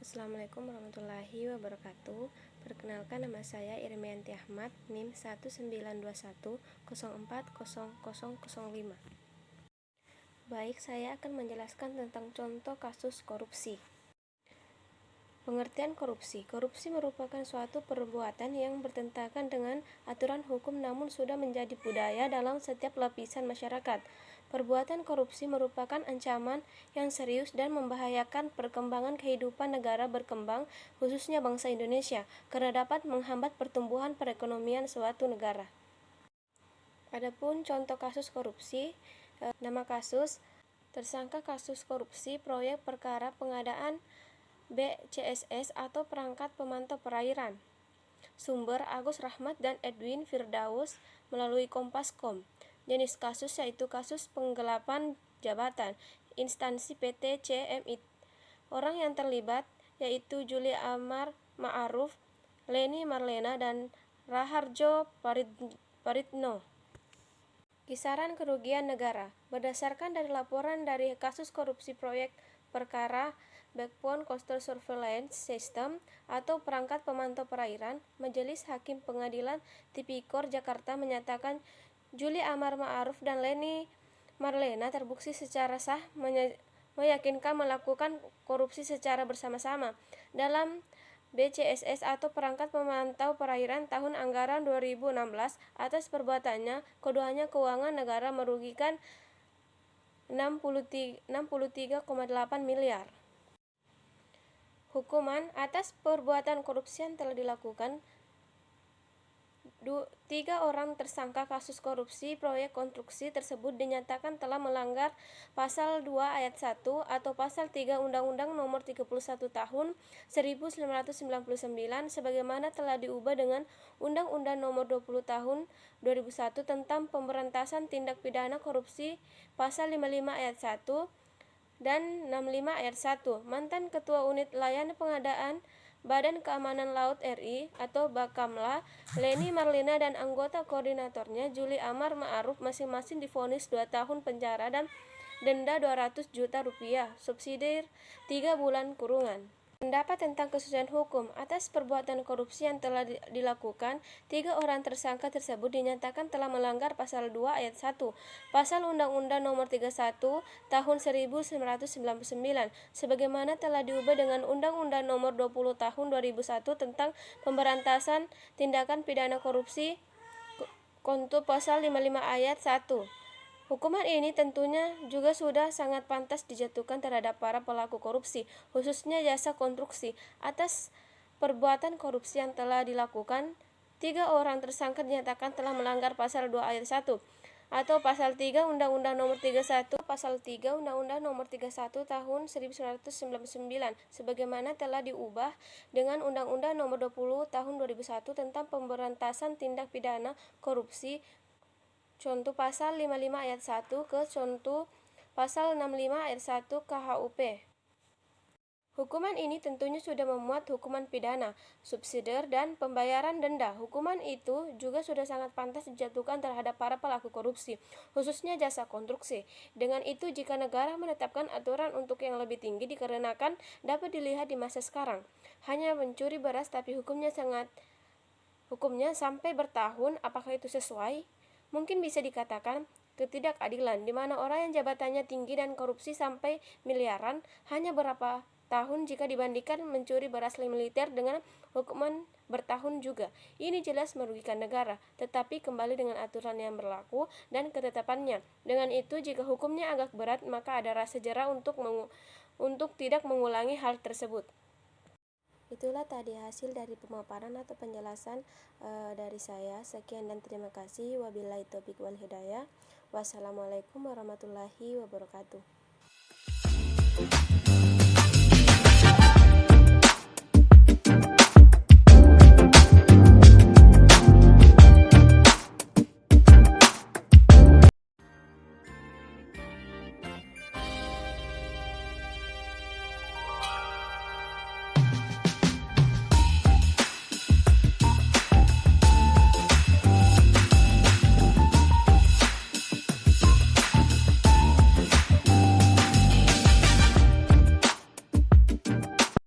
Assalamualaikum warahmatullahi wabarakatuh. Perkenalkan, nama saya Irmianti Ahmad, NIM 19210400005. Baik, saya akan menjelaskan tentang contoh kasus korupsi. Pengertian korupsi. Korupsi merupakan suatu perbuatan yang bertentangan dengan aturan hukum namun sudah menjadi budaya dalam setiap lapisan masyarakat. Perbuatan korupsi merupakan ancaman yang serius dan membahayakan perkembangan kehidupan negara berkembang, khususnya bangsa Indonesia, karena dapat menghambat pertumbuhan perekonomian suatu negara. Adapun contoh kasus korupsi, nama kasus: tersangka kasus korupsi proyek perkara pengadaan BCSS atau perangkat pemantau perairan. Sumber: Agus Rahmat dan Edwin Firdaus melalui Kompas.com. Jenis kasus yaitu kasus penggelapan jabatan. Instansi PT CMI. Orang yang terlibat yaitu Juli Amar Ma'aruf, Leni Marlena, dan Raharjo Paridno. Kisaran kerugian negara. Berdasarkan dari laporan dari kasus korupsi proyek perkara Backbone Coastal Surveillance System atau perangkat pemantau perairan, Majelis Hakim Pengadilan Tipikor Jakarta menyatakan Juli Amar Ma'aruf dan Leni Marlena terbukti secara sah meyakinkan melakukan korupsi secara bersama-sama dalam BCSS atau perangkat pemantau perairan tahun anggaran 2016. Atas perbuatannya, keduanya keuangan negara merugikan 63,8 miliar. Hukuman atas perbuatan korupsi yang telah dilakukan: 3 orang tersangka kasus korupsi proyek konstruksi tersebut dinyatakan telah melanggar Pasal 2 Ayat 1 atau Pasal 3 Undang-Undang Nomor 31 Tahun 1999 sebagaimana telah diubah dengan Undang-Undang Nomor 20 Tahun 2001 tentang Pemberantasan Tindak Pidana Korupsi Pasal 55 Ayat 1 dan 65 Ayat 1. Mantan Ketua Unit Layanan Pengadaan Badan Keamanan Laut RI atau Bakamla, Leni Marlena, dan anggota koordinatornya Juli Amar Ma'aruf masing-masing divonis 2 tahun penjara dan denda 200 juta rupiah, subsidi 3 bulan kurungan. Pendapat tentang kesusilaan hukum. Atas perbuatan korupsi yang telah dilakukan, 3 orang tersangka tersebut dinyatakan telah melanggar Pasal 2 Ayat 1 Pasal Undang-Undang Nomor 31 Tahun 1999 sebagaimana telah diubah dengan Undang-Undang Nomor 20 Tahun 2001 tentang Pemberantasan Tindakan Pidana Korupsi kontu Pasal 55 Ayat 1. Hukuman ini tentunya juga sudah sangat pantas dijatuhkan terhadap para pelaku korupsi, khususnya jasa konstruksi. Atas perbuatan korupsi yang telah dilakukan, 3 orang tersangka dinyatakan telah melanggar Pasal 2 Ayat 1 atau Pasal 3 Undang-Undang Nomor 31, Pasal 3 Undang-Undang Nomor 31 Tahun 1999 sebagaimana telah diubah dengan Undang-Undang Nomor 20 Tahun 2001 tentang Pemberantasan Tindak Pidana Korupsi contoh Pasal 55 Ayat 1 ke contoh Pasal 65 Ayat 1 KHUP. Hukuman ini tentunya sudah memuat hukuman pidana, subsidiar, dan pembayaran denda. Hukuman itu juga sudah sangat pantas dijatuhkan terhadap para pelaku korupsi, khususnya jasa konstruksi. Dengan itu, jika negara menetapkan aturan untuk yang lebih tinggi dikarenakan dapat dilihat di masa sekarang, hanya mencuri beras tapi hukumnya sampai bertahun, apakah itu sesuai? Mungkin bisa dikatakan ketidakadilan, di mana orang yang jabatannya tinggi dan korupsi sampai miliaran hanya berapa tahun jika dibandingkan mencuri beras militer dengan hukuman bertahun juga. Ini jelas merugikan negara, tetapi kembali dengan aturan yang berlaku dan ketetapannya. Dengan itu, jika hukumnya agak berat, maka ada rasa jera untuk tidak mengulangi hal tersebut. Itulah tadi hasil dari pemaparan atau penjelasan dari saya. Sekian dan terima kasih. Wabillahi taufiq wal hidayah. Wassalamualaikum warahmatullahi wabarakatuh.